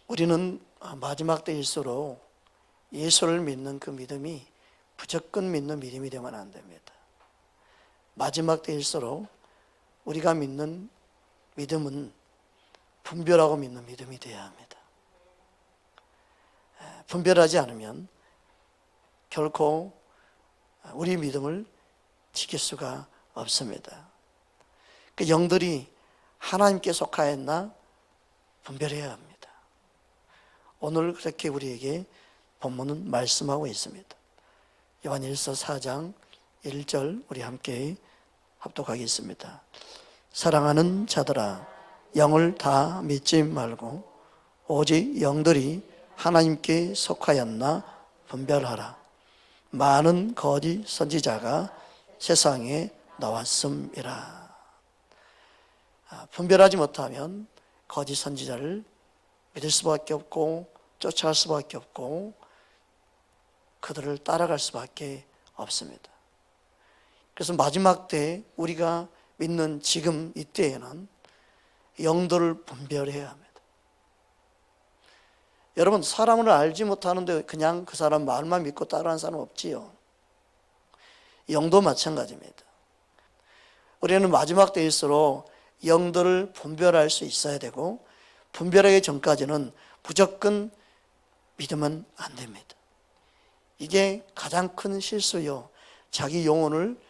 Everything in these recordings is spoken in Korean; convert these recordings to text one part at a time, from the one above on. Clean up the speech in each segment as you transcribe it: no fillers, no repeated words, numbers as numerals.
우리는 마지막 때일수록 예수를 믿는 그 믿음이 무조건 믿는 믿음이 되면 안 됩니다. 마지막 때일수록 우리가 믿는 믿음은 분별하고 믿는 믿음이 되어야 합니다. 분별하지 않으면 결코 우리 믿음을 지킬 수가 없습니다. 그 영들이 하나님께 속하였나 분별해야 합니다. 오늘 그렇게 우리에게 본문은 말씀하고 있습니다. 요한일서 4장 1절 우리 함께 합독하겠습니다. 사랑하는 자들아, 영을 다 믿지 말고 오직 영들이 하나님께 속하였나 분별하라. 많은 거짓 선지자가 세상에 나왔음이라. 분별하지 못하면 거짓 선지자를 믿을 수밖에 없고 쫓아갈 수밖에 없고 그들을 따라갈 수밖에 없습니다. 그래서 마지막 때 우리가 믿는 지금 이때에는 영들을 분별해야 합니다. 여러분, 사람을 알지 못하는데 그냥 그 사람 말만 믿고 따라하는 사람은 없지요. 영도 마찬가지입니다. 우리는 마지막 때일수록 영들을 분별할 수 있어야 되고, 분별하기 전까지는 무조건 믿으면 안 됩니다. 이게 가장 큰 실수요. 자기 영혼을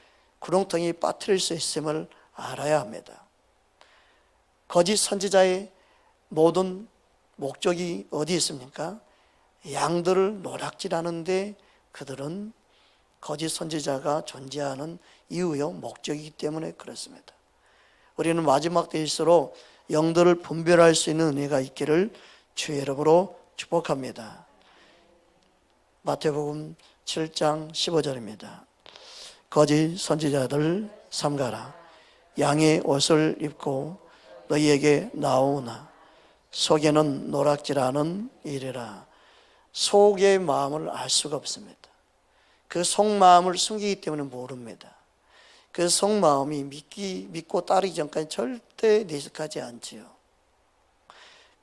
구렁텅이에 빠뜨릴 수 있음을 알아야 합니다. 거짓 선지자의 모든 목적이 어디 있습니까? 양들을 노략질하는데 그들은 거짓 선지자가 존재하는 이유요 목적이기 때문에 그렇습니다. 우리는 마지막 때일수록 영들을 분별할 수 있는 은혜가 있기를 주의 이름으로 축복합니다. 마태복음 7장 15절입니다. 거짓 선지자들 삼가라. 양의 옷을 입고 너희에게 나오나 속에는 노략질하는 이래라. 속의 마음을 알 수가 없습니다. 그 속마음을 숨기기 때문에 모릅니다. 그 속마음이 믿고 따르기 전까지 절대 내색하지 않지요.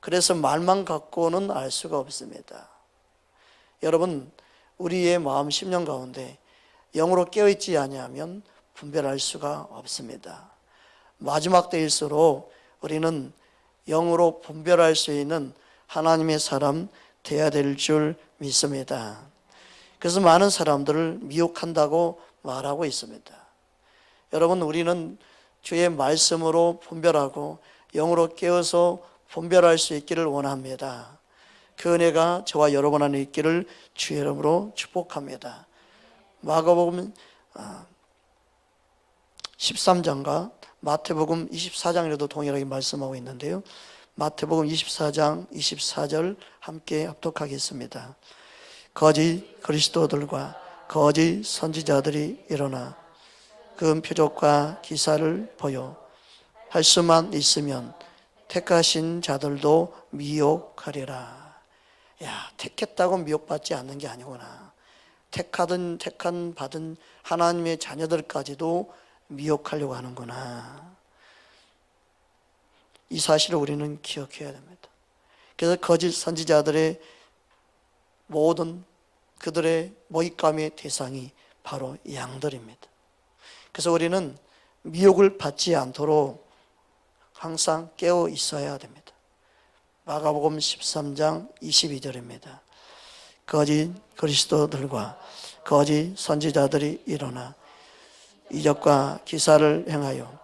그래서 말만 갖고는 알 수가 없습니다. 여러분, 우리의 마음 심령 가운데 영으로 깨어있지 아니하면 분별할 수가 없습니다. 마지막 때일수록 우리는 영으로 분별할 수 있는 하나님의 사람 되어야 될 줄 믿습니다. 그래서 많은 사람들을 미혹한다고 말하고 있습니다. 여러분, 우리는 주의 말씀으로 분별하고 영으로 깨어서 분별할 수 있기를 원합니다. 그 은혜가 저와 여러분 안에 있기를 주의 이름으로 축복합니다. 마가복음 13장과 마태복음 24장에도 동일하게 말씀하고 있는데요. 마태복음 24장 24절 함께 합독하겠습니다. 거짓 그리스도들과 거짓 선지자들이 일어나 그 표적과 기사를 보여 할 수만 있으면 택하신 자들도 미혹하리라. 야, 택했다고 미혹받지 않는 게 아니구나. 택한 받은 하나님의 자녀들까지도 미혹하려고 하는구나. 이 사실을 우리는 기억해야 됩니다. 그래서 거짓 선지자들의 모든 그들의 모익감의 대상이 바로 양들입니다. 그래서 우리는 미혹을 받지 않도록 항상 깨어 있어야 됩니다. 마가복음 13장 22절입니다. 거짓 그리스도들과 거짓 선지자들이 일어나 이적과 기사를 행하여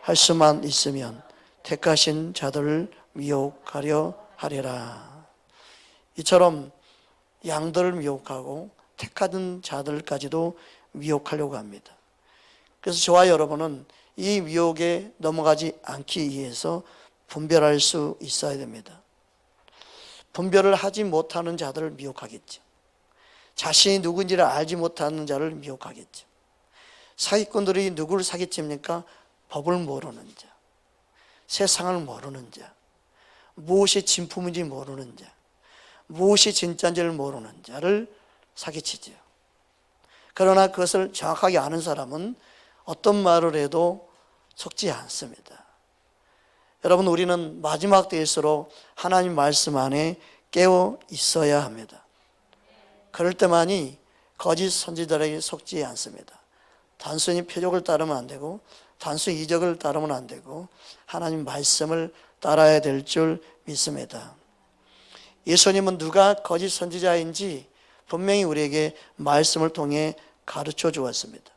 할 수만 있으면 택하신 자들을 미혹하려 하리라. 이처럼 양들을 미혹하고 택하던 자들까지도 미혹하려고 합니다. 그래서 저와 여러분은 이 미혹에 넘어가지 않기 위해서 분별할 수 있어야 됩니다. 분별을 하지 못하는 자들을 미혹하겠죠. 자신이 누군지를 알지 못하는 자를 미혹하겠죠. 사기꾼들이 누구를 사기칩니까? 법을 모르는 자, 세상을 모르는 자, 무엇이 진품인지 모르는 자, 무엇이 진짜인지를 모르는 자를 사기치죠. 그러나 그것을 정확하게 아는 사람은 어떤 말을 해도 속지 않습니다. 여러분, 우리는 마지막 때일수록 하나님 말씀 안에 깨어 있어야 합니다. 그럴 때만이 거짓 선지자들에게 속지 않습니다. 단순히 표적을 따르면 안 되고, 단순히 이적을 따르면 안 되고, 하나님 말씀을 따라야 될 줄 믿습니다. 예수님은 누가 거짓 선지자인지 분명히 우리에게 말씀을 통해 가르쳐 주었습니다.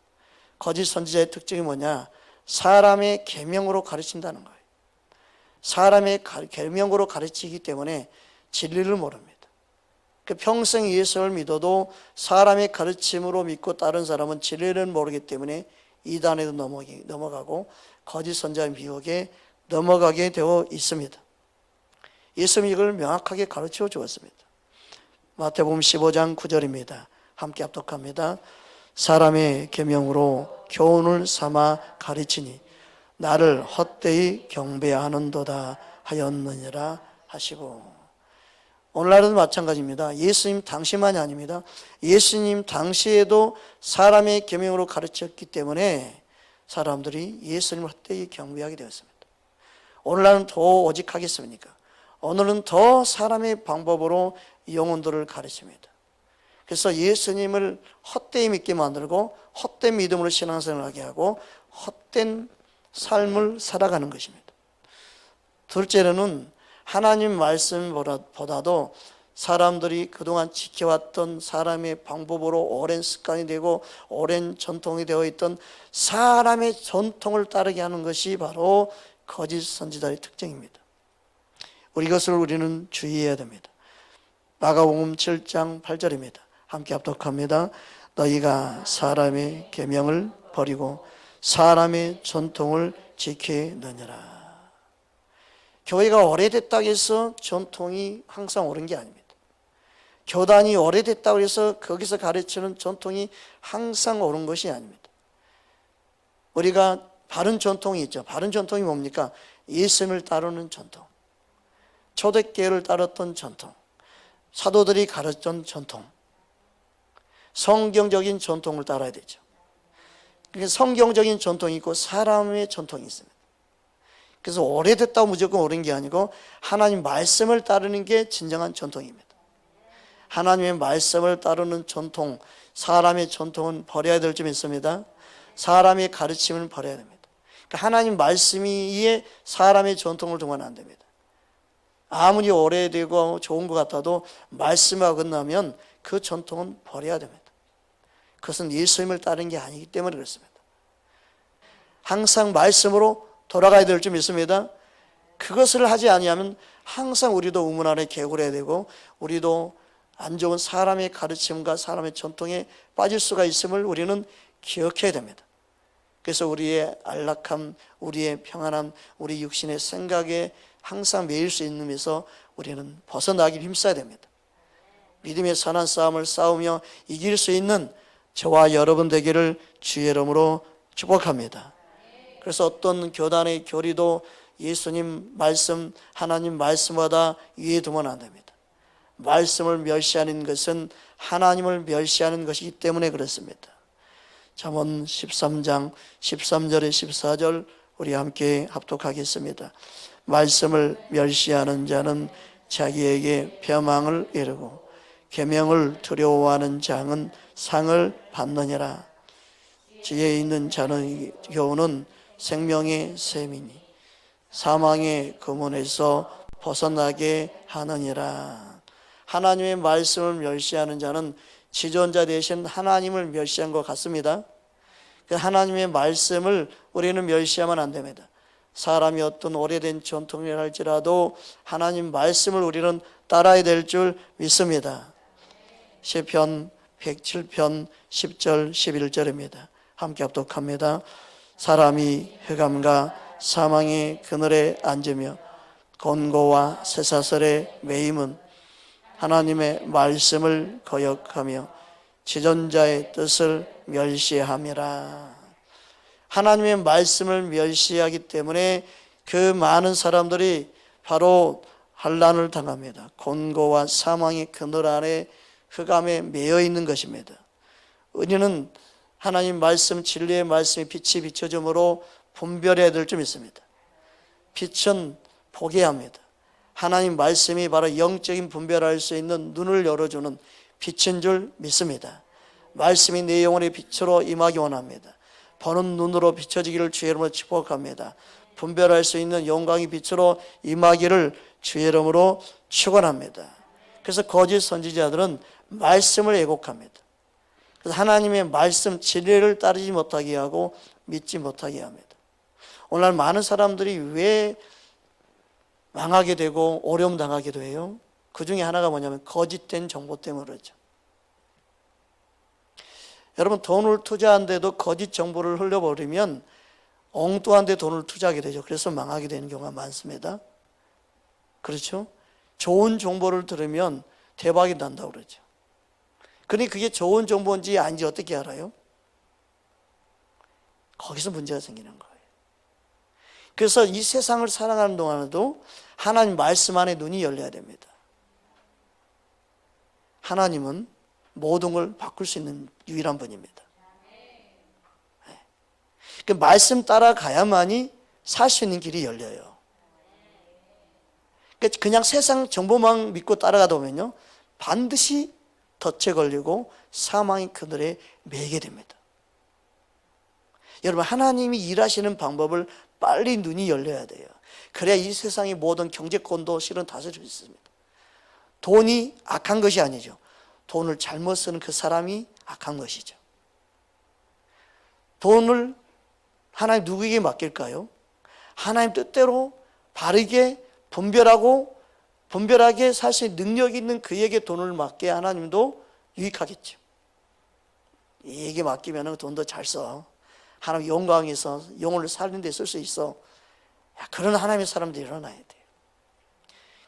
거짓 선지자의 특징이 뭐냐? 사람의 계명으로 가르친다는 거예요. 사람의 계명으로 가르치기 때문에 진리를 모릅니다. 평생 예수를 믿어도 사람의 가르침으로 믿고 다른 사람은 진리를 모르기 때문에 이단에도 넘어가고 거짓 선지자의 미혹에 넘어가게 되어 있습니다. 예수님이 이걸 명확하게 가르쳐 주었습니다. 마태복음 15장 9절입니다. 함께 합독합니다. 사람의 계명으로 교훈을 삼아 가르치니 나를 헛되이 경배하는도다 하였느니라 하시고, 오늘날도 마찬가지입니다. 예수님 당시만이 아닙니다. 예수님 당시에도 사람의 계명으로 가르쳤기 때문에 사람들이 예수님을 헛되이 경배하게 되었습니다. 오늘날은 더 오직하겠습니까? 오늘은 더 사람의 방법으로 영혼들을 가르칩니다. 그래서 예수님을 헛되이 믿게 만들고 헛된 믿음으로 신앙생활을 하게 하고 헛된 삶을 살아가는 것입니다. 둘째로는 하나님 말씀보다도 사람들이 그동안 지켜왔던 사람의 방법으로 오랜 습관이 되고 오랜 전통이 되어 있던 사람의 전통을 따르게 하는 것이 바로 거짓 선지자의 특징입니다. 이것을 우리는 주의해야 됩니다. 마가복음 7장 8절입니다. 함께 합독합니다. 너희가 사람의 계명을 버리고 사람의 전통을 지키느니라. 교회가 오래됐다고 해서 전통이 항상 옳은 게 아닙니다. 교단이 오래됐다고 해서 거기서 가르치는 전통이 항상 옳은 것이 아닙니다. 우리가 바른 전통이 있죠. 바른 전통이 뭡니까? 예수님을 따르는 전통, 초대교회를 따랐던 전통, 사도들이 가르쳤던 전통, 성경적인 전통을 따라야 되죠. 성경적인 전통이 있고 사람의 전통이 있습니다. 그래서 오래됐다고 무조건 옳은 게 아니고 하나님 말씀을 따르는 게 진정한 전통입니다. 하나님의 말씀을 따르는 전통, 사람의 전통은 버려야 될 점 있습니다. 사람의 가르침을 버려야 됩니다. 그러니까 하나님 말씀이 사람의 전통을 두면 안 됩니다. 아무리 오래되고 좋은 것 같아도 말씀이 어긋나면 그 전통은 버려야 됩니다. 그것은 예수님을 따르는 게 아니기 때문에 그렇습니다. 항상 말씀으로 돌아가야 될 점 있습니다. 그것을 하지 아니하면 항상 우리도 우물 안에 개구려야 되고 우리도 안 좋은 사람의 가르침과 사람의 전통에 빠질 수가 있음을 우리는 기억해야 됩니다. 그래서 우리의 안락함, 우리의 평안함, 우리 육신의 생각에 항상 매일 수 있는 데서 우리는 벗어나길 힘써야 됩니다. 믿음의 선한 싸움을 싸우며 이길 수 있는 저와 여러분 되기를 주의 이름으로 축복합니다. 그래서 어떤 교단의 교리도 예수님 말씀, 하나님 말씀보다 위에 두면 안 됩니다. 말씀을 멸시하는 것은 하나님을 멸시하는 것이기 때문에 그렇습니다. 잠언 13장 13절에 14절 우리 함께 합독하겠습니다. 말씀을 멸시하는 자는 자기에게 벼망을 이루고 계명을 두려워하는 자는 상을 받느니라. 지혜 있는 자는 교훈은 생명의 셈이니 사망의 금원에서 벗어나게 하느니라. 하나님의 말씀을 멸시하는 자는 지존자 되신 하나님을 멸시한 것 같습니다. 그 하나님의 말씀을 우리는 멸시하면 안 됩니다. 사람이 어떤 오래된 전통이라 할지라도 하나님 말씀을 우리는 따라야 될 줄 믿습니다. 시편 107편 10절 11절입니다. 함께 합독합니다. 사람이 흑암과 사망의 그늘에 앉으며 곤고와 쇠사슬에 매임은 하나님의 말씀을 거역하며 지존자의 뜻을 멸시함이라. 하나님의 말씀을 멸시하기 때문에 그 많은 사람들이 바로 환난을 당합니다. 곤고와 사망의 그늘 아래 흑암에 매여 있는 것입니다. 우리는 하나님 말씀, 진리의 말씀에 빛이 비춰줌으로 분별해야 될 점 있습니다. 빛은 보게 합니다. 하나님 말씀이 바로 영적인 분별할 수 있는 눈을 열어주는 빛인 줄 믿습니다. 말씀이 내 영혼의 빛으로 임하기 원합니다. 보는 눈으로 비춰지기를 주의 이름으로 축복합니다. 분별할 수 있는 영광의 빛으로 임하기를 주의 이름으로 축원합니다. 그래서 거짓 선지자들은 말씀을 왜곡합니다. 그래서 하나님의 말씀 진리를 따르지 못하게 하고 믿지 못하게 합니다. 오늘날 많은 사람들이 왜 망하게 되고 어려움 당하기도 해요? 그 중에 하나가 뭐냐면 거짓된 정보 때문에 그러죠. 여러분, 돈을 투자한데도 거짓 정보를 흘려버리면 엉뚱한 데 돈을 투자하게 되죠. 그래서 망하게 되는 경우가 많습니다. 그렇죠? 좋은 정보를 들으면 대박이 난다고 그러죠. 그러니 그게 좋은 정보인지 아닌지 어떻게 알아요? 거기서 문제가 생기는 거예요. 그래서 이 세상을 살아가는 동안에도 하나님 말씀 안에 눈이 열려야 됩니다. 하나님은 모든 걸 바꿀 수 있는 유일한 분입니다. 그 말씀 따라가야만이 살 수 있는 길이 열려요. 그냥 세상 정보만 믿고 따라가다 보면요, 반드시 덫에 걸리고 사망이 그들에 매게 됩니다. 여러분, 하나님이 일하시는 방법을 빨리 눈이 열려야 돼요. 그래야 이 세상의 모든 경제권도 실은 다스릴 수 있습니다. 돈이 악한 것이 아니죠. 돈을 잘못 쓰는 그 사람이 악한 것이죠. 돈을 하나님 누구에게 맡길까요? 하나님 뜻대로 바르게 분별하게 살 수 있는 능력이 있는 그에게 돈을 맡게 하나님도 유익하겠죠. 얘에게 맡기면 돈도 잘 써. 하나님 영광에서 영혼을 살리는 데 쓸 수 있어. 그런 하나님의 사람들이 일어나야 돼요.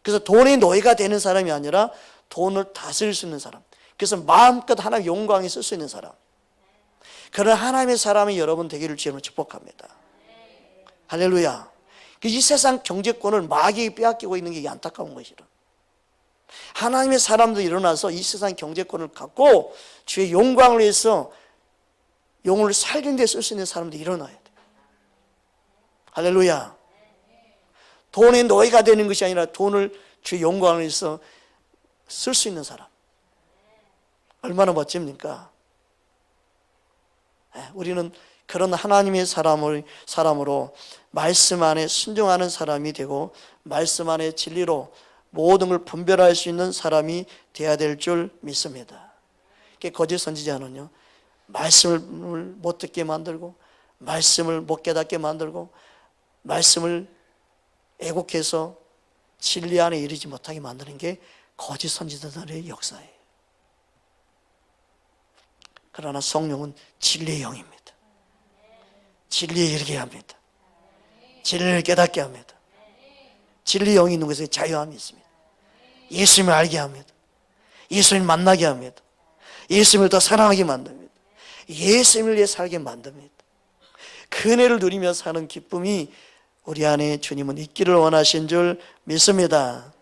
그래서 돈의 노예가 되는 사람이 아니라 돈을 다스릴 수 있는 사람, 그래서 마음껏 하나님의 영광에 쓸 수 있는 사람, 그런 하나님의 사람이 여러분 되기를 주님으로 축복합니다. 할렐루야. 이 세상 경제권을 마귀에 빼앗기고 있는 게 안타까운 것이라. 하나님의 사람들이 일어나서 이 세상 경제권을 갖고 주의 영광을 위해서 영혼을 살리는 데 쓸 수 있는 사람들이 일어나야 돼. 할렐루야. 돈의 노예가 되는 것이 아니라 돈을 주의 영광을 위해서 쓸 수 있는 사람. 얼마나 멋집니까? 우리는 그런 하나님의 사람으로 말씀 안에 순종하는 사람이 되고 말씀 안에 진리로 모든 걸 분별할 수 있는 사람이 되어야 될 줄 믿습니다. 거짓 선지자는요, 말씀을 못 듣게 만들고 말씀을 못 깨닫게 만들고 말씀을 왜곡해서 진리 안에 이르지 못하게 만드는 게 거짓 선지자들의 역사예요. 그러나 성령은 진리의 영입니다. 진리에 이르게 합니다. 진리를 깨닫게 합니다. 진리의 영이 있는 곳에 자유함이 있습니다. 예수님을 알게 합니다. 예수님을 만나게 합니다. 예수님을 더 사랑하게 만듭니다. 예수님을 위해 살게 만듭니다. 그 은혜를 누리며 사는 기쁨이 우리 안에 주님은 있기를 원하신 줄 믿습니다.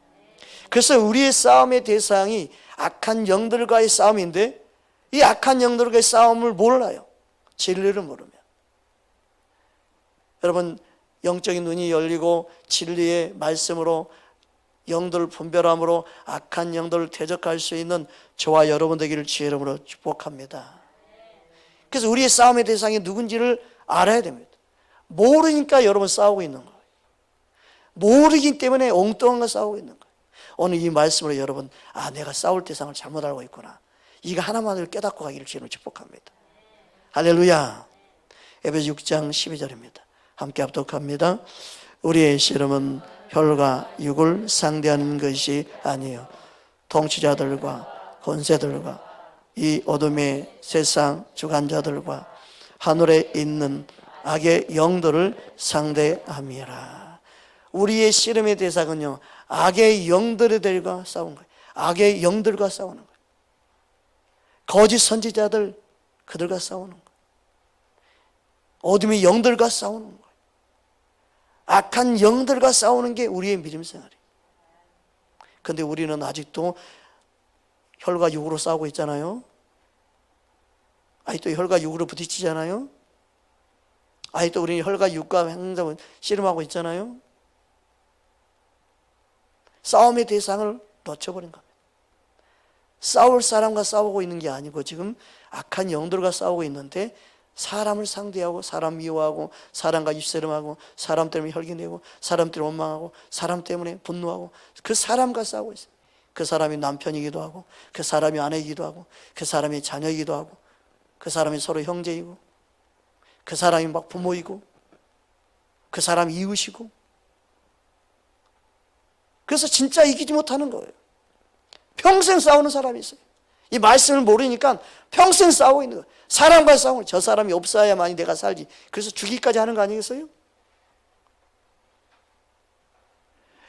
그래서 우리의 싸움의 대상이 악한 영들과의 싸움인데, 이 악한 영들과의 싸움을 몰라요. 진리를 모르면. 여러분, 영적인 눈이 열리고 진리의 말씀으로 영들을 분별함으로 악한 영들을 대적할 수 있는 저와 여러분 되기를 주의 이름으로 축복합니다. 그래서 우리의 싸움의 대상이 누군지를 알아야 됩니다. 모르니까 여러분 싸우고 있는 거예요. 모르기 때문에 엉뚱한 거 싸우고 있는 거예요. 오늘 이 말씀으로 여러분, 내가 싸울 대상을 잘못 알고 있구나, 이거 하나만을 깨닫고 가기를 주님으로 축복합니다. 할렐루야. 에베소 6장 12절입니다. 함께 합독합니다. 우리의 씨름은 혈과 육을 상대하는 것이 아니요 통치자들과 권세들과 이 어둠의 세상 주관자들과 하늘에 있는 악의 영들을 상대함이라. 우리의 씨름의 대상은요, 악의 영들과 싸우는 거예요. 악의 영들과 싸우는 거예요. 거짓 선지자들, 그들과 싸우는 거예요. 어둠의 영들과 싸우는 거예요. 악한 영들과 싸우는 게 우리의 믿음 생활이에요. 그런데 우리는 아직도 혈과 육으로 싸우고 있잖아요. 아직도 혈과 육으로 부딪히잖아요. 아직도 우리는 혈과 육과 행동을 씨름하고 있잖아요. 싸움의 대상을 놓쳐버린 겁니다. 싸울 사람과 싸우고 있는 게 아니고 지금 악한 영들과 싸우고 있는데, 사람을 상대하고 사람 미워하고 사람과 입새름하고 사람 때문에 혈기내고 사람 때문에 원망하고 사람 때문에 분노하고 그 사람과 싸우고 있어요. 그 사람이 남편이기도 하고 그 사람이 아내이기도 하고 그 사람이 자녀이기도 하고 그 사람이 서로 형제이고 그 사람이 막 부모이고 그 사람이 이웃이고, 그래서 진짜 이기지 못하는 거예요. 평생 싸우는 사람이 있어요. 이 말씀을 모르니까 평생 싸우고 있는 거예요. 사람과 싸우는, 저 사람이 없어야만이 내가 살지, 그래서 죽이기까지 하는 거 아니겠어요?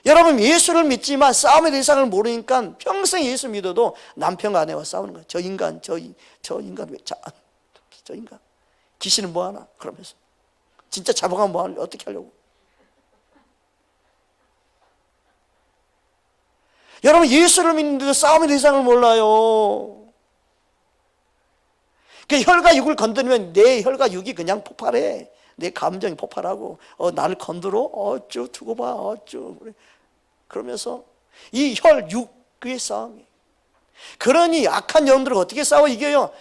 여러분, 예수를 믿지만 싸움의 대상을 모르니까 평생 예수 믿어도 남편과 아내와 싸우는 거예요. 저 인간, 저 인간, 저 인간 귀신은 뭐하나 그러면서, 진짜 잡아가면 뭐하나, 어떻게 하려고. 여러분, 예수를 믿는데도 싸움의 대상을 몰라요. 그 혈과 육을 건드리면 내 혈과 육이 그냥 폭발해. 내 감정이 폭발하고 나를 건드려? 어쭈 두고 봐, 어쭈 그래. 그러면서 이 혈, 육의 싸움이. 그러니 악한 영들을 어떻게 싸워 이겨요?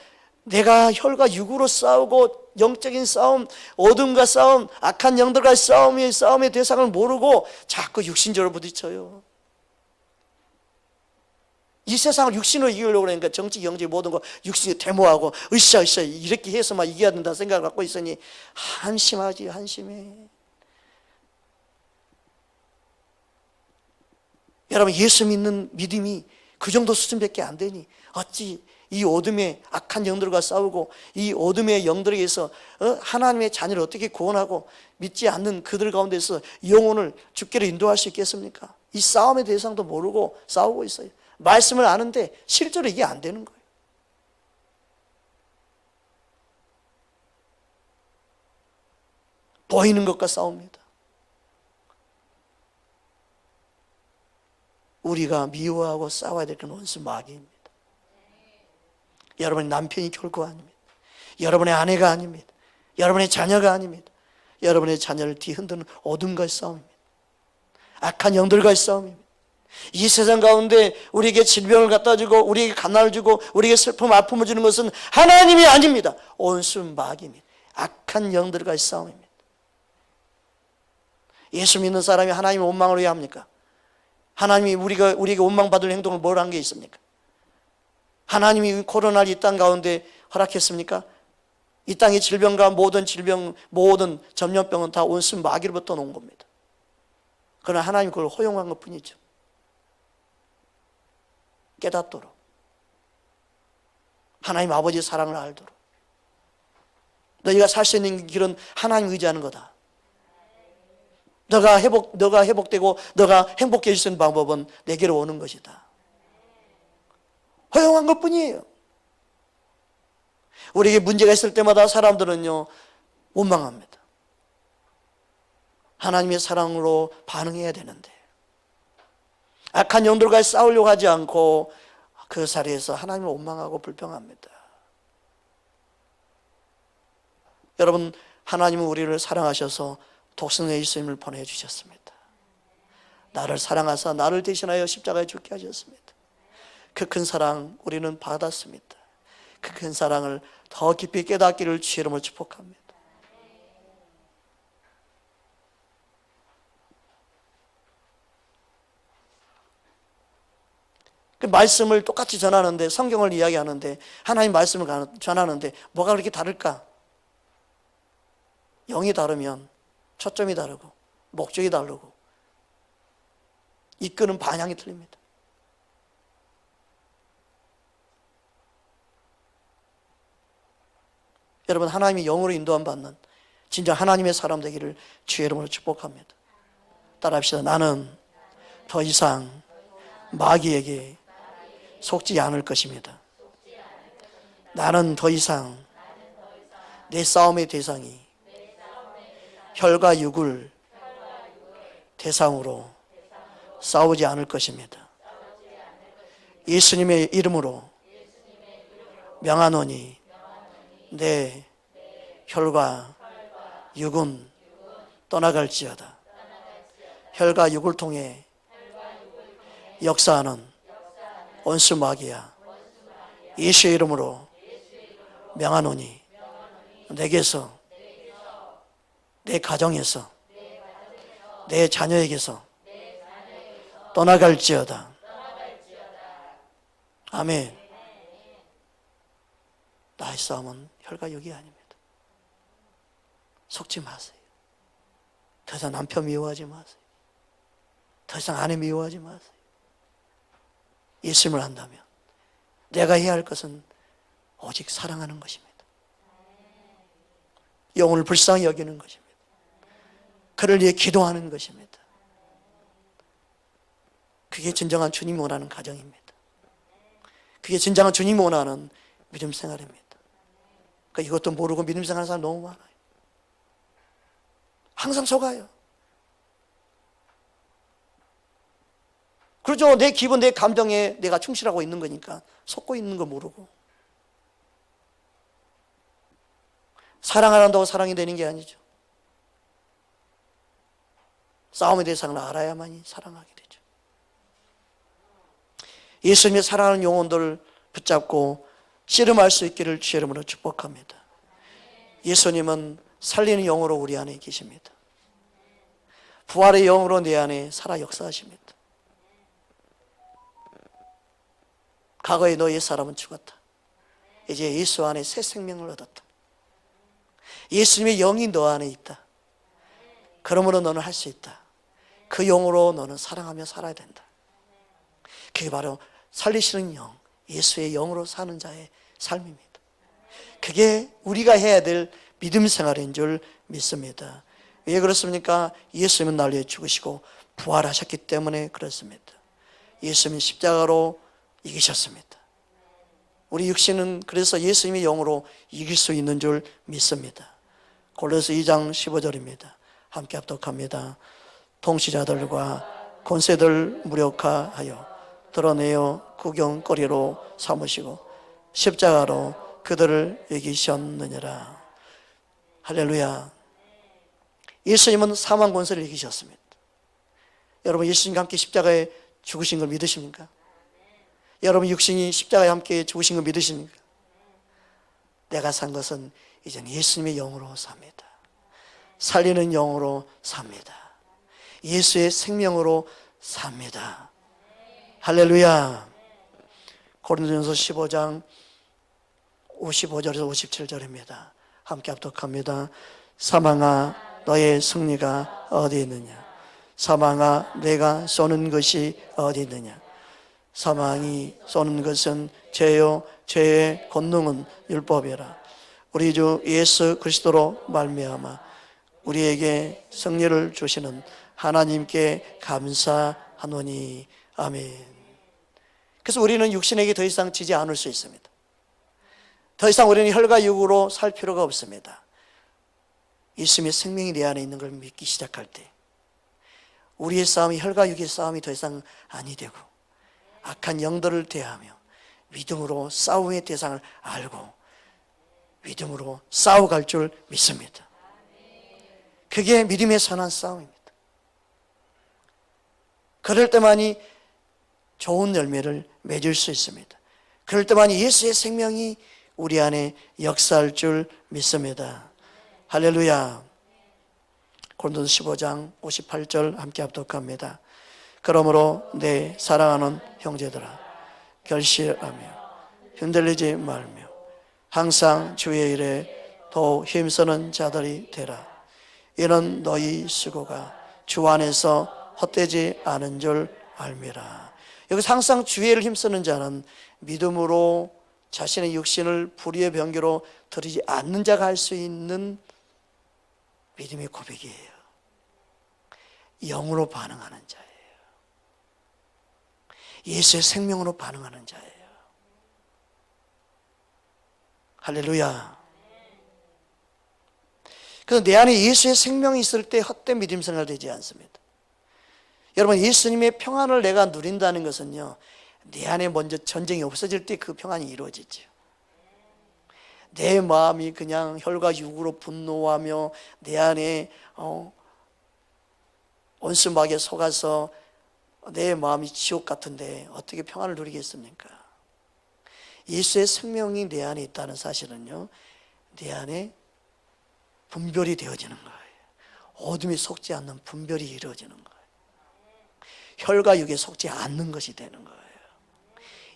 내가 혈과 육으로 싸우고 영적인 싸움, 어둠과 싸움, 악한 영들과 싸움의 대상을 모르고 자꾸 육신적으로 부딪혀요. 이 세상을 육신으로 이기려고 그러니까 정치, 경제 모든 거 육신이 데모하고 으쌰 이렇게 해서만 이겨야 된다 생각을 갖고 있으니 한심하지, 한심해. 여러분, 예수 믿는 믿음이 그 정도 수준밖에 안 되니 어찌 이 어둠의 악한 영들과 싸우고 이 어둠의 영들에게서 하나님의 자녀를 어떻게 구원하고 믿지 않는 그들 가운데서 영혼을 주께로 인도할 수 있겠습니까? 이 싸움의 대상도 모르고 싸우고 있어요. 말씀을 아는데 실제로 이게 안 되는 거예요. 보이는 것과 싸웁니다. 우리가 미워하고 싸워야 될 건 원수 마귀입니다. 여러분의 남편이 결코 아닙니다. 여러분의 아내가 아닙니다. 여러분의 자녀가 아닙니다. 여러분의 자녀를 뒤흔드는 어둠과의 싸움입니다. 악한 영들과의 싸움입니다. 이 세상 가운데 우리에게 질병을 갖다 주고 우리에게 가난을 주고 우리에게 슬픔, 아픔을 주는 것은 하나님이 아닙니다. 온수 마귀입니다. 악한 영들과의 싸움입니다. 예수 믿는 사람이 하나님의 원망을 왜 합니까? 하나님이 우리에게 원망받을 행동을 뭘 한 게 있습니까? 하나님이 코로나를 이 땅 가운데 허락했습니까? 이 땅의 질병과 모든 질병, 모든 전염병은 다 온수 마귀로부터 온 겁니다. 그러나 하나님이 그걸 허용한 것 뿐이죠. 깨닫도록, 하나님 아버지의 사랑을 알도록. 너희가 살 수 있는 길은 하나님 의지하는 거다. 너가 회복되고 너가 행복해질 수 있는 방법은 내게로 오는 것이다. 허용한 것 뿐이에요. 우리에게 문제가 있을 때마다 사람들은요 원망합니다. 하나님의 사랑으로 반응해야 되는데 악한 영들과 싸우려고 하지 않고 그 자리에서 하나님을 원망하고 불평합니다. 여러분, 하나님은 우리를 사랑하셔서 독생자 예수님을 보내주셨습니다. 나를 사랑하사 나를 대신하여 십자가에 죽게 하셨습니다. 그 큰 사랑 우리는 받았습니다. 그 큰 사랑을 더 깊이 깨닫기를 주의 이름으로 축복합니다. 그 말씀을 똑같이 전하는데, 성경을 이야기하는데, 하나님 말씀을 전하는데 뭐가 그렇게 다를까? 영이 다르면 초점이 다르고 목적이 다르고 이끄는 방향이 틀립니다. 여러분, 하나님의 영으로 인도함 받는 진정 하나님의 사람 되기를 주의 이름으로 축복합니다. 따라합시다. 나는 더 이상 마귀에게 속지 않을 것입니다. 나는 더 이상 내 싸움의 대상이 혈과 육을 대상으로 싸우지 않을 것입니다. 예수님의 이름으로 명하노니 내 혈과 육은 떠나갈지어다. 혈과 육을 통해 역사하는 원수 마귀야, 예수의 이름으로 명하노니 내게서, 내 가정에서, 내 자녀에게서 떠나갈지어다. 아멘. 나의 싸움은 혈과 육이 아닙니다. 속지 마세요. 더 이상 남편 미워하지 마세요. 더 이상 아내 미워하지 마세요. 예수님을 안다면 내가 해야 할 것은 오직 사랑하는 것입니다. 영혼을 불쌍히 여기는 것입니다. 그를 위해 기도하는 것입니다. 그게 진정한 주님이 원하는 가정입니다. 그게 진정한 주님이 원하는 믿음 생활입니다. 그러니까 이것도 모르고 믿음 생활하는 사람 너무 많아요. 항상 속아요. 그렇죠. 내 기분, 내 감정에 내가 충실하고 있는 거니까 속고 있는 거 모르고. 사랑을 한다고 사랑이 되는 게 아니죠. 싸움의 대상을 알아야만이 사랑하게 되죠. 예수님의 사랑하는 영혼들을 붙잡고 씨름할 수 있기를 주의 이름으로 축복합니다. 예수님은 살리는 영으로 우리 안에 계십니다. 부활의 영으로 내 안에 살아 역사하십니다. 과거에 너의 사람은 죽었다. 이제 예수 안에 새 생명을 얻었다. 예수님의 영이 너 안에 있다. 그러므로 너는 할 수 있다. 그 영으로 너는 사랑하며 살아야 된다. 그게 바로 살리시는 영, 예수의 영으로 사는 자의 삶입니다. 그게 우리가 해야 될 믿음 생활인 줄 믿습니다. 왜 그렇습니까? 예수님은 날 위해 죽으시고 부활하셨기 때문에 그렇습니다. 예수님은 십자가로 이기셨습니다. 우리 육신은 그래서 예수님의 영으로 이길 수 있는 줄 믿습니다. 골로새 2장 15절입니다. 함께 합독합니다. 통치자들과 권세들 무력화하여 드러내어 구경거리로 삼으시고 십자가로 그들을 이기셨느니라. 할렐루야. 예수님은 사망 권세를 이기셨습니다. 여러분, 예수님과 함께 십자가에 죽으신 걸 믿으십니까? 여러분, 육신이 십자가에 함께 죽으신 걸 믿으십니까? 내가 산 것은 이제는 예수님의 영으로 삽니다. 살리는 영으로 삽니다. 예수의 생명으로 삽니다. 할렐루야. 고린도전서 15장 55절에서 57절입니다. 함께 합독합니다. 사망아, 너의 승리가 어디 있느냐? 사망아, 내가 쏘는 것이 어디 있느냐? 사망이 쏘는 것은 죄요, 죄의 권능은 율법이라. 우리 주 예수 그리스도로 말미암아 우리에게 승리를 주시는 하나님께 감사하노니. 아멘. 그래서 우리는 육신에게 더 이상 지지 않을 수 있습니다. 더 이상 우리는 혈과 육으로 살 필요가 없습니다. 예수님의 생명이 내 안에 있는 걸 믿기 시작할 때 우리의 싸움이 혈과 육의 싸움이 더 이상 아니 되고 악한 영들을 대하며 믿음으로 싸움의 대상을 알고 믿음으로 싸워갈 줄 믿습니다. 그게 믿음의 선한 싸움입니다. 그럴 때만이 좋은 열매를 맺을 수 있습니다. 그럴 때만이 예수의 생명이 우리 안에 역사할 줄 믿습니다. 할렐루야. 고린도서 15장 58절 함께 합독합니다. 그러므로 내 사랑하는 형제들아, 결실하며 흔들리지 말며 항상 주의 일에 더욱 힘쓰는 자들이 되라. 이는 너희 수고가 주 안에서 헛되지 않은 줄 알미라. 여기서 항상 주의 일을 힘쓰는 자는 믿음으로 자신의 육신을 불의의 병기로 들이지 않는 자가 할 수 있는 믿음의 고백이에요. 영으로 반응하는 자예요. 예수의 생명으로 반응하는 자예요. 할렐루야. 그래서 내 안에 예수의 생명이 있을 때 헛된 믿음 생활 되지 않습니다. 여러분, 예수님의 평안을 내가 누린다는 것은요, 내 안에 먼저 전쟁이 없어질 때 그 평안이 이루어지죠. 내 마음이 그냥 혈과 육으로 분노하며 내 안에 원수막에 속아서 내 마음이 지옥 같은데 어떻게 평안을 누리겠습니까? 예수의 생명이 내 안에 있다는 사실은요, 내 안에 분별이 되어지는 거예요. 어둠이 속지 않는 분별이 이루어지는 거예요. 혈과 육에 속지 않는 것이 되는 거예요.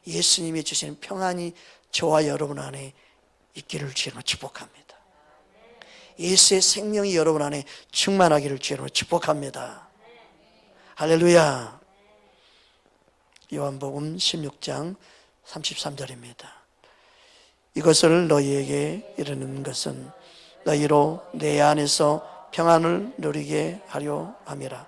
예수님이 주시는 평안이 저와 여러분 안에 있기를 주님으로 축복합니다. 예수의 생명이 여러분 안에 충만하기를 주님으로 축복합니다. 할렐루야. 요한복음 16장 33절입니다. 이것을 너희에게 이르는 것은 너희로 내 안에서 평안을 누리게 하려 함이라.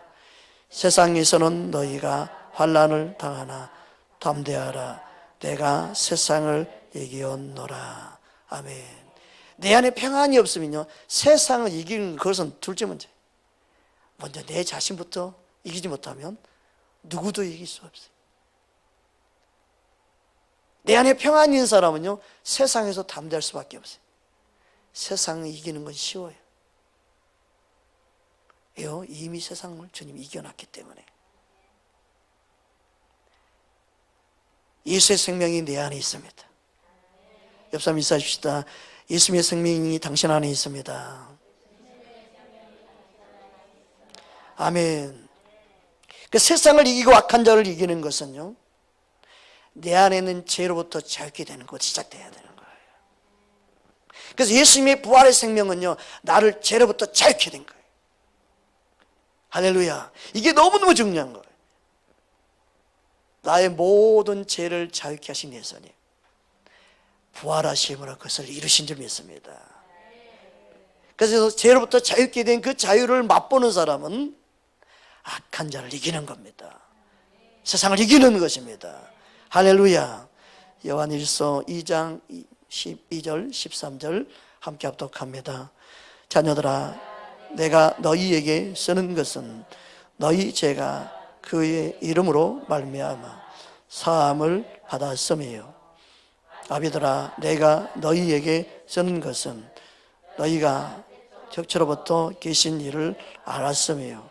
세상에서는 너희가 환난을 당하나 담대하라. 내가 세상을 이기었노라. 아멘. 내 안에 평안이 없으면요, 세상을 이기는 그것은 둘째 문제. 먼저 내 자신부터 이기지 못하면 누구도 이길 수 없어요. 내 안에 평안이 있는 사람은요, 세상에서 담대할 수밖에 없어요. 세상을 이기는 건 쉬워요. 왜요? 이미 세상을 주님이 이겨놨기 때문에. 예수의 생명이 내 안에 있습니다. 옆 사람 인사하십시다. 예수님의 생명이 당신 안에 있습니다. 아멘. 그 세상을 이기고 악한 자를 이기는 것은요, 내 안에 있는 죄로부터 자유케 되는 것 시작돼야 되는 거예요. 그래서 예수님의 부활의 생명은요, 나를 죄로부터 자유케 된 거예요. 할렐루야. 이게 너무너무 중요한 거예요. 나의 모든 죄를 자유케 하신 예수님, 부활하심으로 그것을 이루신 줄 믿습니다. 그래서 죄로부터 자유케 된 그 자유를 맛보는 사람은 악한 자를 이기는 겁니다. 세상을 이기는 것입니다. 할렐루야. 요한일서 2장 12절 13절 함께 합독합니다. 자녀들아, 내가 너희에게 쓰는 것은 너희 죄가 그의 이름으로 말미암아 사함을 받았음이요. 아비들아, 내가 너희에게 쓰는 것은 너희가 적처로부터 계신 일을 알았음이요.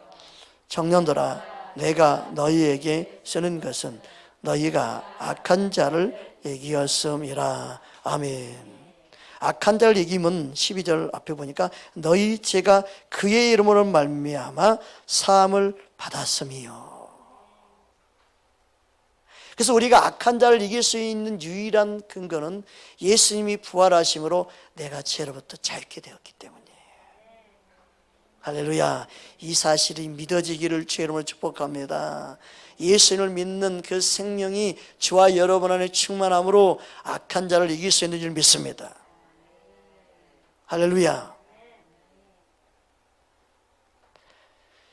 청년들아, 내가 너희에게 쓰는 것은 너희가 악한 자를 이기었음이라. 아멘. 악한 자를 이김은 12절 앞에 보니까 너희 죄가 그의 이름으로 말미암아 사함을 받았음이요. 그래서 우리가 악한 자를 이길 수 있는 유일한 근거는 예수님이 부활하심으로 내가 죄로부터 자유케 되었기 때문이에요. 할렐루야. 이 사실이 믿어지기를 주의 이름으로 축복합니다. 예수님을 믿는 그 생명이 저와 여러분 안에 충만함으로 악한 자를 이길 수 있는 줄 믿습니다. 할렐루야.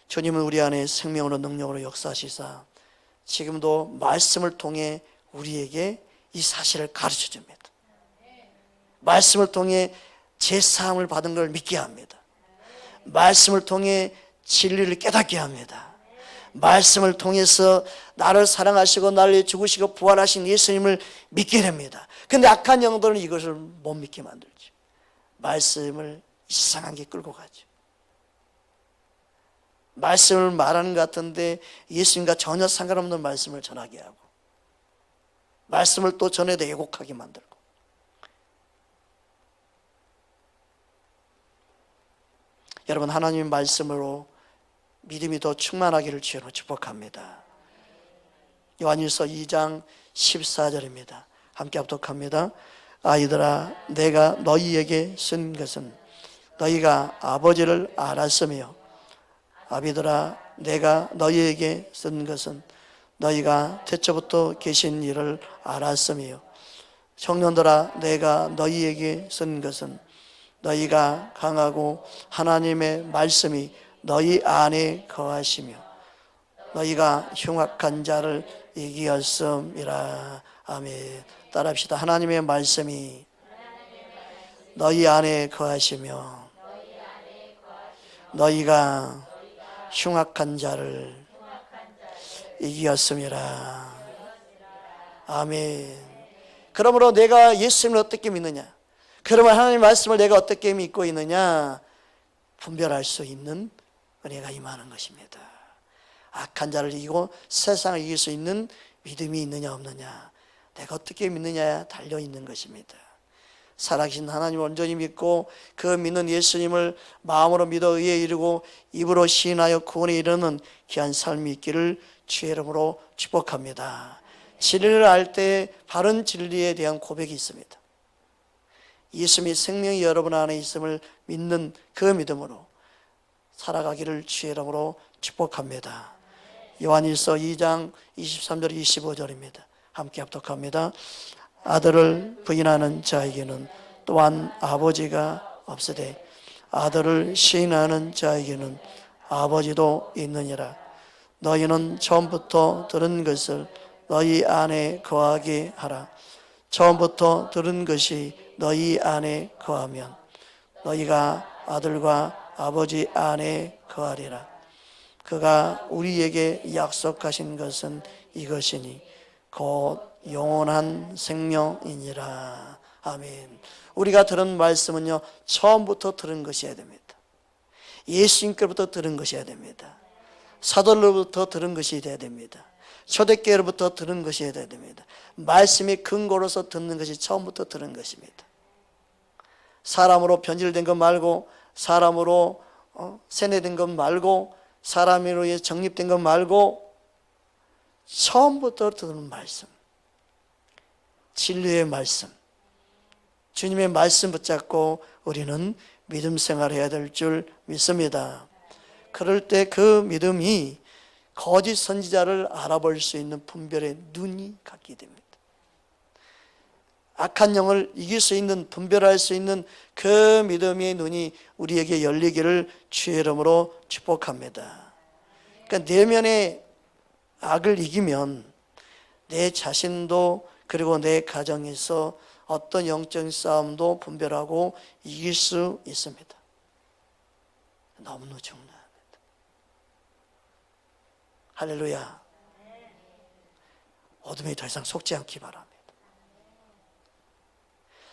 주님은 우리 안에 생명으로 능력으로 역사하시사 지금도 말씀을 통해 우리에게 이 사실을 가르쳐 줍니다. 말씀을 통해 제사함을 받은 걸 믿게 합니다. 말씀을 통해 진리를 깨닫게 합니다. 말씀을 통해서 나를 사랑하시고 나를 죽으시고 부활하신 예수님을 믿게 됩니다. 그런데 악한 영들은 이것을 못 믿게 만들죠. 말씀을 이상하게 끌고 가죠. 말씀을 말하는 것 같은데 예수님과 전혀 상관없는 말씀을 전하게 하고, 말씀을 또 전에도 왜곡하게 만들고. 여러분, 하나님의 말씀으로 믿음이 더 충만하기를 주로 축복합니다. 요한일서 2장 14절입니다. 함께 합독합니다. 아이들아, 내가 너희에게 쓴 것은 너희가 아버지를 알았으며, 아비들아, 내가 너희에게 쓴 것은 너희가 태초부터 계신 일을 알았으며, 청년들아, 내가 너희에게 쓴 것은 너희가 강하고 하나님의 말씀이 너희 안에 거하시며 너희가 흉악한 자를 이기었음이라. 아멘. 따라합시다. 하나님의 말씀이 너희 안에 거하시며 너희가 흉악한 자를 이기었음이라. 아멘. 그러므로 내가 예수님을 어떻게 믿느냐? 그러면 하나님의 말씀을 내가 어떻게 믿고 있느냐? 분별할 수 있는 은혜가 임하는 것입니다. 악한 자를 이기고 세상을 이길 수 있는 믿음이 있느냐 없느냐, 내가 어떻게 믿느냐에 달려있는 것입니다. 살아계신 하나님을 온전히 믿고 그 믿는 예수님을 마음으로 믿어 의에 이르고 입으로 시인하여 구원에 이르는 귀한 삶이 있기를 주의 이름으로 축복합니다. 진리를 알 때 바른 진리에 대한 고백이 있습니다. 예수님의 생명이 여러분 안에 있음을 믿는 그 믿음으로 살아가기를 주의 이름으로 축복합니다. 요한일서 2장 23절 25절입니다. 함께 합독합니다. 아들을 부인하는 자에게는 또한 아버지가 없으되 아들을 시인하는 자에게는 아버지도 있느니라. 너희는 처음부터 들은 것을 너희 안에 거하게 하라. 처음부터 들은 것이 너희 안에 거하면 너희가 아들과 아버지 안에 거하리라. 그가 우리에게 약속하신 것은 이것이니 곧 영원한 생명이니라. 아멘. 우리가 들은 말씀은요, 처음부터 들은 것이어야 됩니다. 예수님께로부터 들은 것이어야 됩니다. 사도로부터 들은 것이 되어야 됩니다. 초대교회로부터 들은 것이어야 됩니다. 말씀의 근거로서 듣는 것이 처음부터 들은 것입니다. 사람으로 변질된 것 말고, 사람으로 세뇌된 것 말고, 사람으로 의해 정립된 것 말고, 처음부터 듣는 말씀, 진리의 말씀, 주님의 말씀 붙잡고 우리는 믿음 생활해야 될 줄 믿습니다. 그럴 때 그 믿음이 거짓 선지자를 알아볼 수 있는 분별의 눈이 갖게 됩니다. 악한 영을 이길 수 있는, 분별할 수 있는 그 믿음의 눈이 우리에게 열리기를 주의 이름으로 축복합니다. 그러니까 내면의 악을 이기면 내 자신도 그리고 내 가정에서 어떤 영적인 싸움도 분별하고 이길 수 있습니다. 너무나 중요합니다. 할렐루야. 어둠에 더 이상 속지 않기 바랍니다.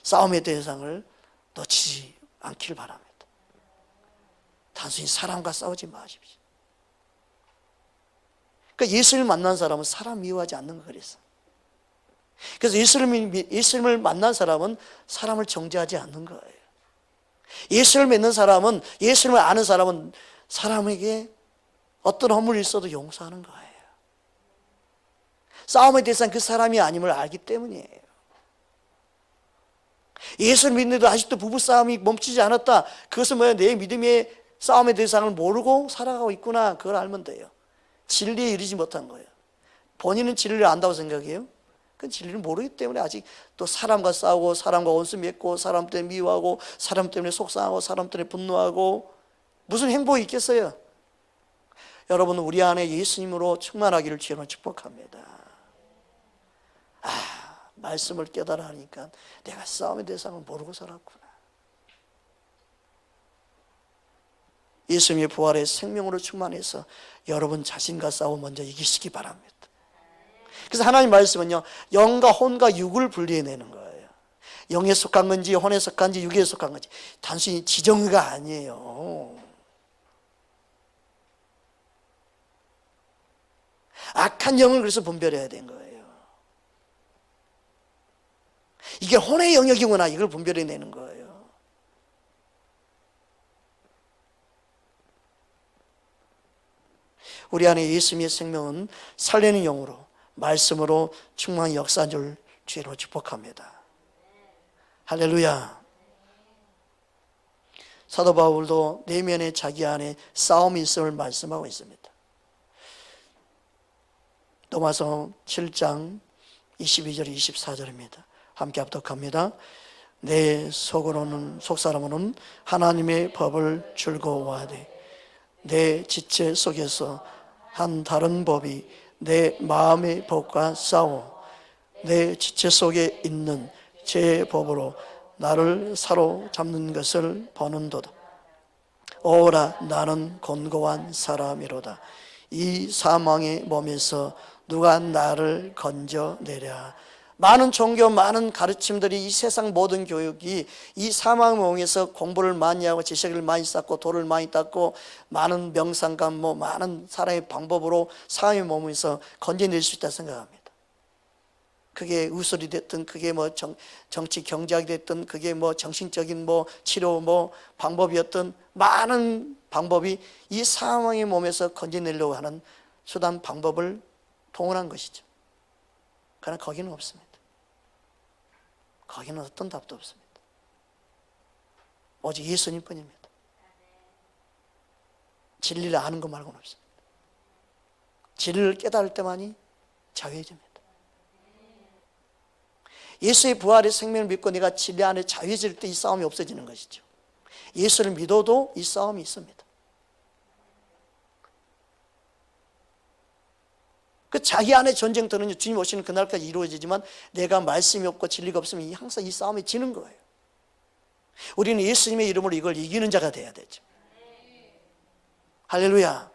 싸움의 대상을 놓치지 않기를 바랍니다. 단순히 사람과 싸우지 마십시오. 그러니까 예수님을 만난 사람은 사람 미워하지 않는 거 그랬어. 그래서 예수님을 만난 사람은 사람을 정죄하지 않는 거예요. 예수를 믿는 사람은, 예수님을 아는 사람은 사람에게 어떤 허물이 있어도 용서하는 거예요. 싸움의 대상 그 사람이 아님을 알기 때문이에요. 예수를 믿는데도 아직도 부부싸움이 멈추지 않았다. 그것은 뭐야? 내 믿음의 싸움의 대상을 모르고 살아가고 있구나. 그걸 알면 돼요. 진리에 이르지 못한 거예요. 본인은 진리를 안다고 생각해요. 그 진리를 모르기 때문에 아직 또 사람과 싸우고, 사람과 원수 맺고, 사람 때문에 미워하고, 사람 때문에 속상하고, 사람 때문에 분노하고, 무슨 행복이 있겠어요? 여러분은 우리 안에 예수님으로 충만하기를 주님으로 축복합니다. 말씀을 깨달아 하니까 내가 싸움의 대상을 모르고 살았구나. 예수님의 부활의 생명으로 충만해서 여러분 자신과 싸워 먼저 이기시기 바랍니다. 그래서 하나님 말씀은요, 영과 혼과 육을 분리해내는 거예요. 영에 속한 건지 혼에 속한지 육에 속한 건지 단순히 지정의가 아니에요. 악한 영을 그래서 분별해야 된 거예요. 이게 혼의 영역이구나, 이걸 분별해내는 거예요. 우리 안에 예수님의 생명은 살리는 영으로, 말씀으로 충만히 역사한 줄 주로 축복합니다. 할렐루야. 사도 바울도 내면에 자기 안에 싸움이 있음을 말씀하고 있습니다. 로마서 7장 22절 24절입니다. 함께 합독합니다. 내 속사람으로는 하나님의 법을 즐거워하되 내 지체 속에서 한 다른 법이 내 마음의 법과 싸워 내 지체 속에 있는 제 법으로 나를 사로잡는 것을 보는도다. 오라, 나는 곤고한 사람이로다. 이 사망의 몸에서 누가 나를 건져내랴. 많은 종교, 많은 가르침들이 이 세상 모든 교육이 이 사망을 이용해서 공부를 많이 하고 지식을 많이 쌓고 돌을 많이 닦고 많은 명상과 많은 사람의 방법으로 사람의 몸에서 건져낼 수 있다 생각합니다. 그게 의술이 됐든 그게 정치 경제학이 됐든 그게 정신적인 치료 방법이었든 많은 방법이 이 사망의 몸에서 건져내려고 하는 수단 방법을 동원한 것이죠. 그러나 거기는 없습니다. 거기는 어떤 답도 없습니다. 오직 예수님뿐입니다. 진리를 아는 것 말고는 없습니다. 진리를 깨달을 때만이 자유해집니다. 예수의 부활의 생명을 믿고 내가 진리 안에 자유해질 때 이 싸움이 없어지는 것이죠. 예수를 믿어도 이 싸움이 있습니다. 그 자기 안의 전쟁터는 주님 오시는 그날까지 이루어지지만 내가 말씀이 없고 진리가 없으면 항상 이 싸움이 지는 거예요. 우리는 예수님의 이름으로 이걸 이기는 자가 돼야 되죠. 할렐루야.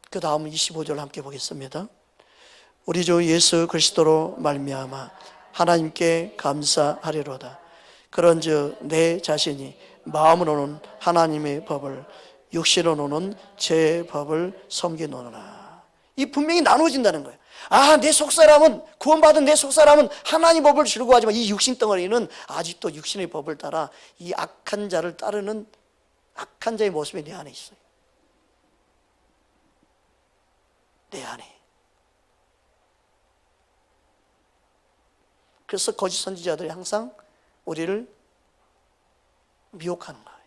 그 다음 25절 함께 보겠습니다. 우리 주 예수 그리스도로 말미암아 하나님께 감사하리로다. 그런즉 내 자신이 마음으로는 하나님의 법을 육신으로는 제 법을 섬기노라. 이 분명히 나눠진다는 거예요. 내 속사람은 구원받은 내 속사람은 하나님 법을 즐거워하지만 이 육신 덩어리는 아직도 육신의 법을 따라 이 악한 자를 따르는 악한 자의 모습이 내 안에 있어요. 내 안에. 그래서 거짓 선지자들이 항상 우리를 미혹하는 거예요.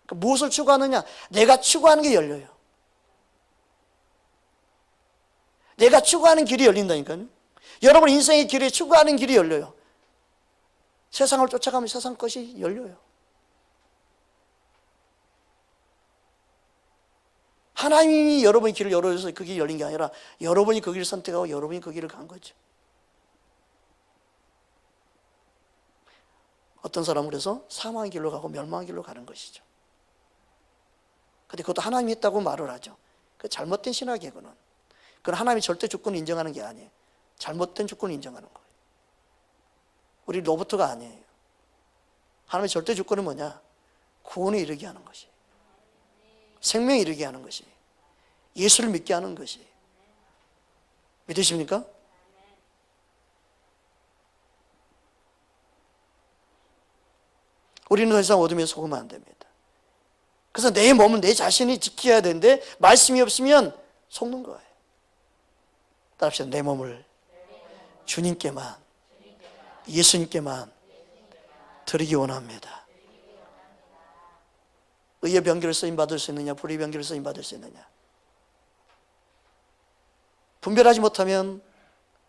그러니까 무엇을 추구하느냐? 내가 추구하는 게 열려요. 내가 추구하는 길이 열린다니까요. 여러분 인생의 길에 추구하는 길이 열려요. 세상을 쫓아가면 세상 것이 열려요. 하나님이 여러분의 길을 열어줘서 그 길이 열린 게 아니라 여러분이 그 길을 선택하고 여러분이 그 길을 간 거죠. 어떤 사람은 그래서 사망의 길로 가고 멸망의 길로 가는 것이죠. 근데 그것도 하나님이 했다고 말을 하죠. 그 잘못된 신학이에요. 그건 하나님이 절대 주권을 인정하는 게 아니에요. 잘못된 주권을 인정하는 거예요. 우리 로봇가 아니에요. 하나님의 절대 주권은 뭐냐? 구원에 이르게 하는 것이, 생명에 이르게 하는 것이, 예수를 믿게 하는 것이. 믿으십니까? 우리는 더 이상 어둠에 속으면 안 됩니다. 그래서 내 몸은 내 자신이 지켜야 되는데 말씀이 없으면 속는 거예요. 따라합시다. 내 몸을 주님께만, 예수님께만 드리기 원합니다. 의의 병기를 쓰임받을 수 있느냐, 불의의 병기를 쓰임받을 수 있느냐. 분별하지 못하면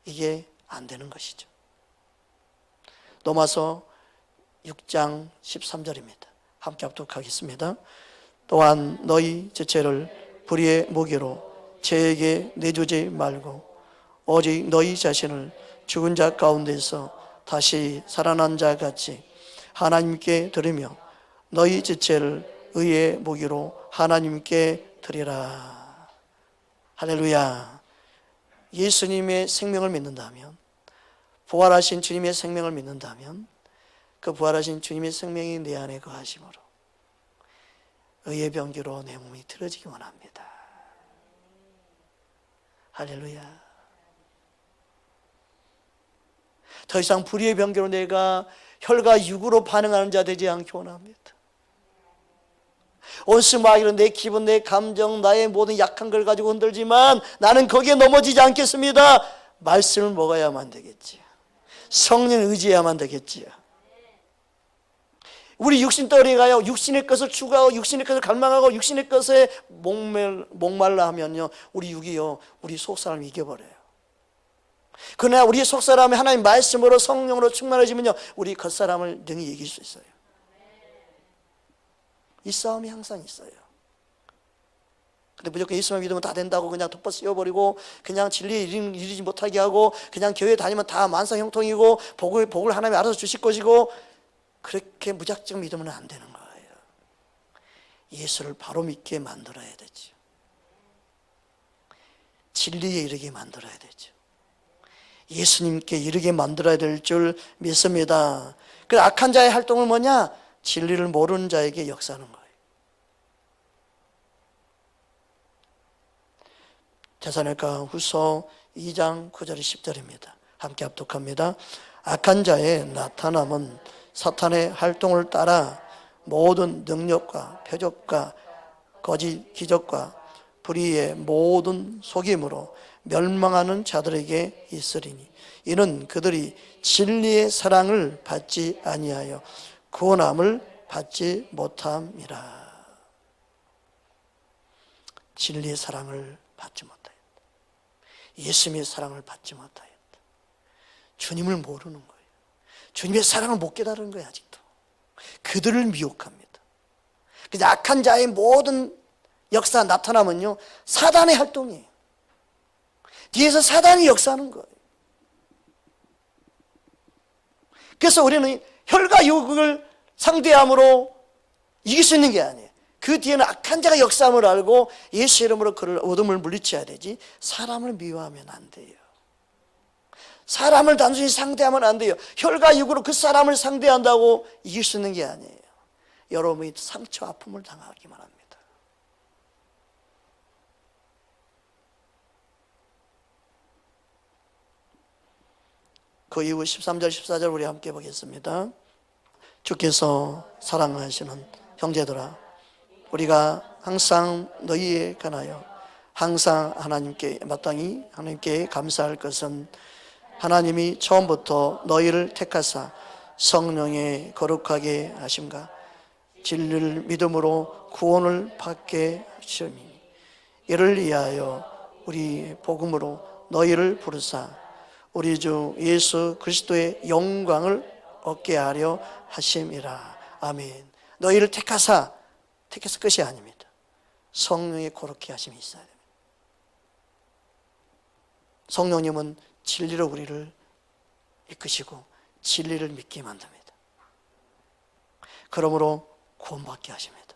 이게 안 되는 것이죠. 로마서 6장 13절입니다. 함께 합독하겠습니다. 또한 너희 지체를 불의의 무기로 죄에게 내주지 말고 오직 너희 자신을 죽은 자 가운데서 다시 살아난 자 같이 하나님께 드리며 너희 지체를 의의 무기로 하나님께 드리라. 할렐루야. 예수님의 생명을 믿는다면, 부활하신 주님의 생명을 믿는다면 그 부활하신 주님의 생명이 내 안에 거하심으로 의의 병기로 내 몸이 틀어지기 원합니다. 할렐루야. 더 이상 불의의 병기로 내가 혈과 육으로 반응하는 자 되지 않기 원합니다. 온스마이로 내 기분, 내 감정, 나의 모든 약한 걸 가지고 흔들지만 나는 거기에 넘어지지 않겠습니다. 말씀을 먹어야만 되겠지요. 성령 의지해야만 되겠지요. 우리 육신 덩어리가요, 육신의 것을 추구하고 육신의 것을 갈망하고 육신의 것에 목말라 하면요, 우리 육이요, 우리 속사람을 이겨버려요. 그러나 우리 속사람이 하나님 말씀으로 성령으로 충만해지면요, 우리 겉사람을 능히 이길 수 있어요. 이 싸움이 항상 있어요. 근데 무조건 예수만 믿으면 다 된다고 그냥 덮어 씌워버리고 그냥 진리에 이르지 못하게 하고 그냥 교회 다니면 다 만사형통이고 복을 하나님이 알아서 주실 것이고 그렇게 무작정 믿으면 안 되는 거예요. 예수를 바로 믿게 만들어야 되죠. 진리에 이르게 만들어야 되죠. 예수님께 이르게 만들어야 될 줄 믿습니다. 그 악한 자의 활동은 뭐냐? 진리를 모르는 자에게 역사하는 거예요. 데살로니가 후서 2장 9절 10절입니다. 함께 합독합니다. 악한 자의 나타남은 사탄의 활동을 따라 모든 능력과 표적과 거짓 기적과 불의의 모든 속임으로 멸망하는 자들에게 있으리니 이는 그들이 진리의 사랑을 받지 아니하여 구원함을 받지 못함이라. 진리의 사랑을 받지 못하였다. 예수님의 사랑을 받지 못하였다. 주님을 모르는 거예요. 주님의 사랑을 못 깨달은 거예요. 아직도 그들을 미혹합니다. 그래서 악한 자의 모든 역사 나타나면요, 사단의 활동이에요. 뒤에서 사단이 역사하는 거예요. 그래서 우리는 혈과 육을 상대함으로 이길 수 있는 게 아니에요. 그 뒤에는 악한 자가 역사함을 알고 예수 이름으로 그를 어둠을 물리쳐야 되지, 사람을 미워하면 안 돼요. 사람을 단순히 상대하면 안 돼요. 혈과 육으로 그 사람을 상대한다고 이길 수 있는 게 아니에요. 여러분이 상처 아픔을 당하기만 합니다. 그 이후 13절 14절 우리 함께 보겠습니다. 주께서 사랑하시는 형제들아, 우리가 항상 너희에 관하여 항상 하나님께 마땅히 하나님께 감사할 것은 하나님이 처음부터 너희를 택하사 성령에 거룩하게 하심과 진리를 믿음으로 구원을 받게 하심이니 이를 위하여 우리 복음으로 너희를 부르사 우리 주 예수 그리스도의 영광을 얻게 하려 하심이라. 아멘. 너희를 택해서 끝이 아닙니다. 성령의 거룩히 하심이 있어야 됩니다. 성령님은 진리로 우리를 이끄시고 진리를 믿게 만듭니다. 그러므로 구원받게 하십니다.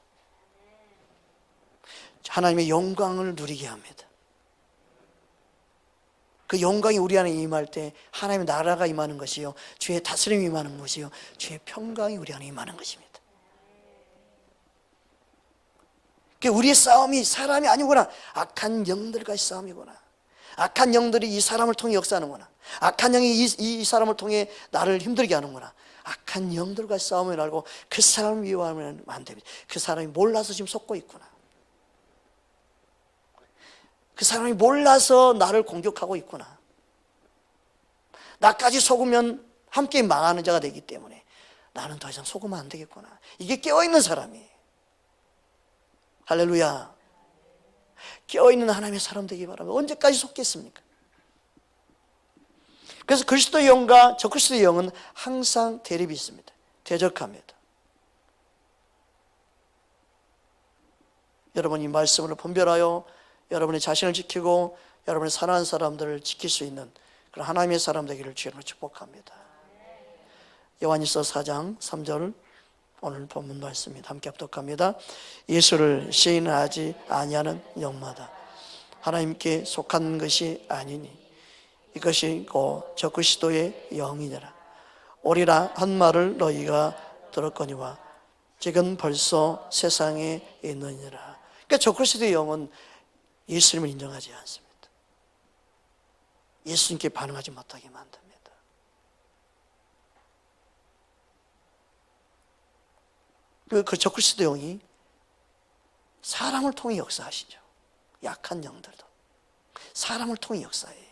하나님의 영광을 누리게 합니다. 그 영광이 우리 안에 임할 때 하나님의 나라가 임하는 것이요, 주의 다스림이 임하는 것이요, 주의 평강이 우리 안에 임하는 것입니다. 우리의 싸움이 사람이 아니구나, 악한 영들과의 싸움이구나. 악한 영들이 이 사람을 통해 역사하는구나. 악한 영이 이 사람을 통해 나를 힘들게 하는구나. 악한 영들과의 싸움을 알고 그 사람을 미워하면 안 됩니다. 그 사람이 몰라서 지금 속고 있구나. 그 사람이 몰라서 나를 공격하고 있구나. 나까지 속으면 함께 망하는 자가 되기 때문에 나는 더 이상 속으면 안 되겠구나. 이게 깨어있는 사람이에요. 할렐루야. 깨어있는 하나님의 사람 되기 바랍니다. 언제까지 속겠습니까? 그래서 그리스도의 영과 적그리스도의 영은 항상 대립이 있습니다. 대적합니다. 여러분이 말씀으로 분별하여 여러분의 자신을 지키고 여러분의 사랑하는 사람들을 지킬 수 있는 그런 하나님의 사람 되기를 주님으로 축복합니다. 요한일서 4장 3절 오늘 본문 말씀입니다. 함께 합독합니다. 예수를 시인하지 아니하는 영마다 하나님께 속한 것이 아니니 이것이 곧 적그리스도의 영이니라. 오리라 한 말을 너희가 들었거니와 지금 벌써 세상에 있느니라. 그러니까 적그리스도의 영은 예수님을 인정하지 않습니다. 예수님께 반응하지 못하게 만듭니다. 그 적그리스도 영이 사람을 통해 역사하시죠. 약한 영들도 사람을 통해 역사해요.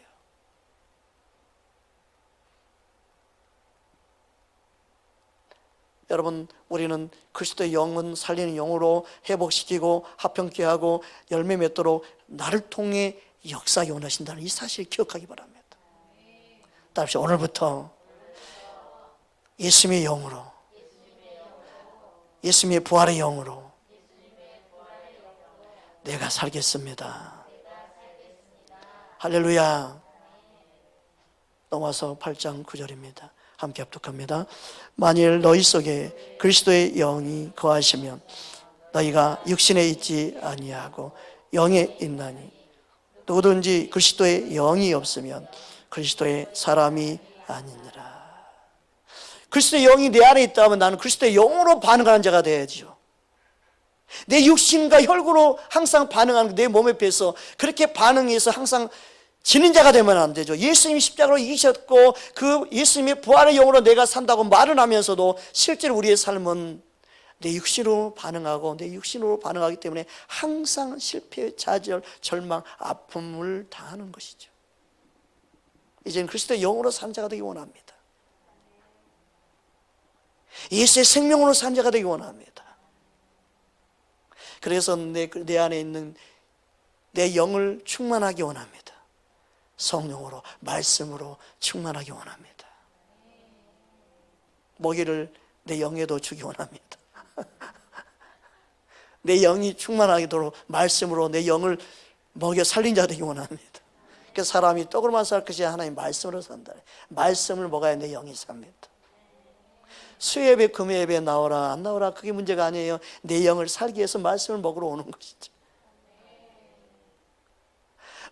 여러분, 우리는 그리스도의 영은 살리는 영으로 회복시키고 화평케 하고 열매 맺도록 나를 통해 역사하기 원하신다는 이 사실을 기억하기 바랍니다. 따라서 오늘부터 예수님의 영으로, 예수님의 부활의 영으로 내가 살겠습니다. 할렐루야. 넘어서 8장 9절입니다. 함께 합독합니다. 만일 너희 속에 그리스도의 영이 거하시면 너희가 육신에 있지 아니하고 영에 있나니 누구든지 그리스도의 영이 없으면 그리스도의 사람이 아니니라. 그리스도의 영이 내 안에 있다면 나는 그리스도의 영으로 반응하는 자가 되어야죠. 내 육신과 혈구로 항상 반응하는 내 몸에 비해서 그렇게 반응해서 항상 지는 자가 되면 안 되죠. 예수님이 십자가로 이기셨고 그 예수님의 부활의 영으로 내가 산다고 말은 하면서도 실제로 우리의 삶은 내 육신으로 반응하고 내 육신으로 반응하기 때문에 항상 실패, 좌절, 절망, 아픔을 당하는 것이죠. 이제는 그리스도의 영으로 산 자가 되기 원합니다. 예수의 생명으로 산 자가 되기 원합니다. 그래서 내 안에 있는 내 영을 충만하기 원합니다. 성령으로, 말씀으로 충만하기 원합니다. 먹이를 내 영에도 주기 원합니다. 내 영이 충만하도록 말씀으로 내 영을 먹여 살린 자 되기 원합니다. 그래서 사람이 떡으로만 살 것이 하나님 말씀으로 산다. 말씀을 먹어야 내 영이 삽니다. 수예배, 금예배 나오라 안 나오라 그게 문제가 아니에요. 내 영을 살기 위해서 말씀을 먹으러 오는 것이죠.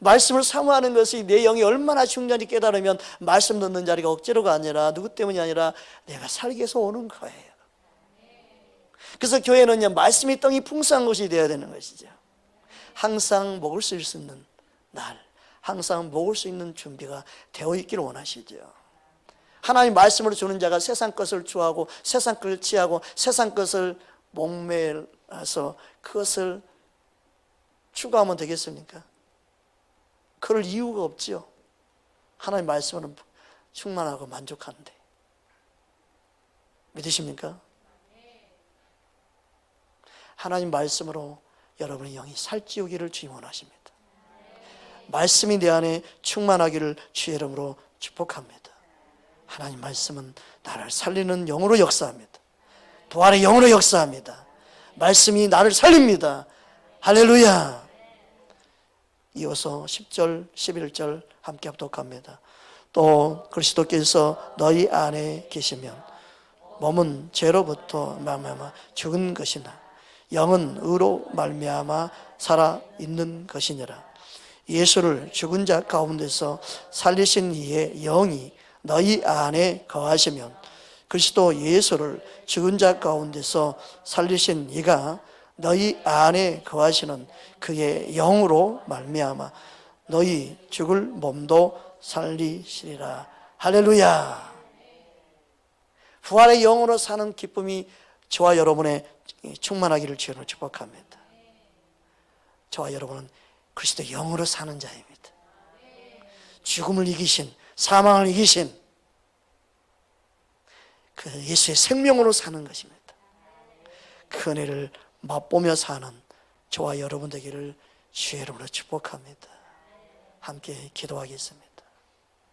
말씀을 사모하는 것이 내 영이 얼마나 중요한지 깨달으면 말씀 듣는 자리가 억지로가 아니라 누구 때문이 아니라 내가 살기 위해서 오는 거예요. 그래서 교회는요, 말씀이 떡이 풍성한 것이 되어야 되는 것이죠. 항상 먹을 수 있는 날, 항상 먹을 수 있는 준비가 되어 있기를 원하시죠. 하나님 말씀으로 주는 자가 세상 것을 좋아하고 세상 것을 취하고 세상 것을 목매서 그것을 추구하면 되겠습니까? 그럴 이유가 없죠. 하나님 말씀으로는 충만하고 만족한데. 믿으십니까? 하나님 말씀으로 여러분의 영이 살찌우기를 주님 원하십니다. 말씀이 내 안에 충만하기를 주의 이름으로 축복합니다. 하나님 말씀은 나를 살리는 영으로 역사합니다. 부활의 영으로 역사합니다. 말씀이 나를 살립니다. 할렐루야. 이어서 10절, 11절 함께 합독합니다. 또 그리스도께서 너희 안에 계시면 몸은 죄로부터 말미암아 죽은 것이나 영은 의로 말미암아 살아 있는 것이니라. 예수를 죽은 자 가운데서 살리신 이의 영이 너희 안에 거하시면 그리스도 예수를 죽은 자 가운데서 살리신 이가 너희 안에 거하시는 그의 영으로 말미암아 너희 죽을 몸도 살리시리라. 할렐루야. 부활의 영으로 사는 기쁨이 저와 여러분의 충만하기를 주로 축복합니다. 저와 여러분은 그리스도 영으로 사는 자입니다. 죽음을 이기신, 사망을 이기신 그 예수의 생명으로 사는 것입니다. 그 은혜를 맛보며 사는 저와 여러분 되기를 주의 이름으로 축복합니다. 함께 기도하겠습니다.